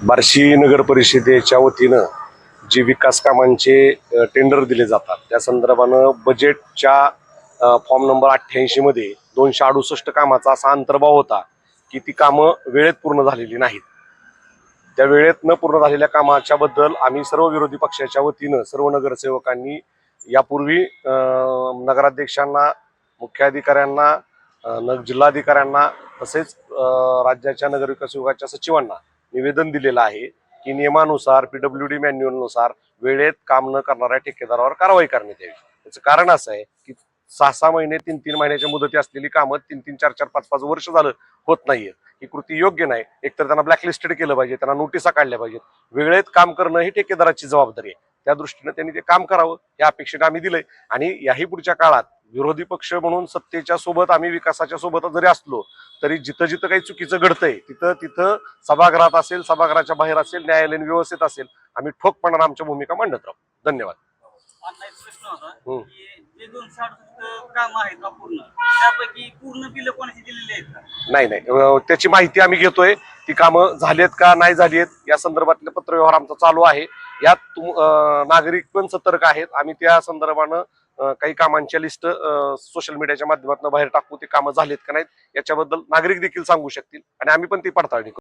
बार्शी नगर परिषदेच्या वतीनं जे विकास कामांचे टेंडर दिले जातात त्या संदर्भानं बजेटच्या फॉर्म नंबर 88 मध्ये 268 कामाचा असा अंतर्भाव होता की ती कामं वेळेत पूर्ण झालेली नाहीत. त्या वेळेत न पूर्ण झालेल्या कामाच्या बद्दल आम्ही सर्व विरोधी पक्षाच्या वतीनं सर्व नगरसेवकांनी यापूर्वी नगराध्यक्षांना, मुख्याधिकाऱ्यांना, जिल्हाधिकाऱ्यांना तसेच राज्याच्या नगरविकास विभागाच्या सचिवांना निवेदन दिलेलं आहे की नियमानुसार PWD मॅन्युअलनुसार वेळेत काम न करणाऱ्या ठेकेदारावर कारवाई करण्यात यावी. याचं कारण असं आहे की 6-6 महिने 3-3 महिन्याच्या मुदती असलेली कामं 3-3, 4-4, 5-5 वर्ष झालं होत नाहीये. ही कृती योग्य नाही. एकतर त्यांना ब्लॅकलिस्टेड केलं पाहिजे, त्यांना नोटिसा काढल्या पाहिजेत. वेळेत काम करणं ही ठेकेदाराची जबाबदारी आहे. त्या दृष्टीने त्यांनी ते काम करावं या अपेक्षेने आम्ही दिलंय. आणि याही पुढच्या काळात विरोधी पक्ष म्हणून सत्तेच्या सोबत आम्ही विकासाच्या सोबत जरी असलो तरी जिथं जिथं काही चुकीचं घडतंय तिथं तिथं सभागृहात असेल, सभागृहाच्या बाहेर असेल, न्यायालयीन व्यवस्थेत असेल, आम्ही ठोकपणाने आमच्या भूमिका मांडत राहू. धन्यवाद. प्रश्न होता की जे 268 काम आहेत अपूर्ण त्यापैकी पूर्ण बिल कोणाची दिलेली आहेत का? नाही, त्याची माहिती आम्ही घेतोय. ती कामं झालीत का नाही झालीत या संदर्भातले पत्रव्यवहार आमचा चालू आहे. यात नागरिक पण सतर्क आहेत. आम्ही त्या संदर्भानं काही कामांच्या लिस्ट सोशल मीडियाच्या माध्यमातून बाहेर टाकू. ते कामं झालीत का नाहीत याच्याबद्दल नागरिक देखील सांगू शकतील आणि आम्ही पण ती पडताळणी करू.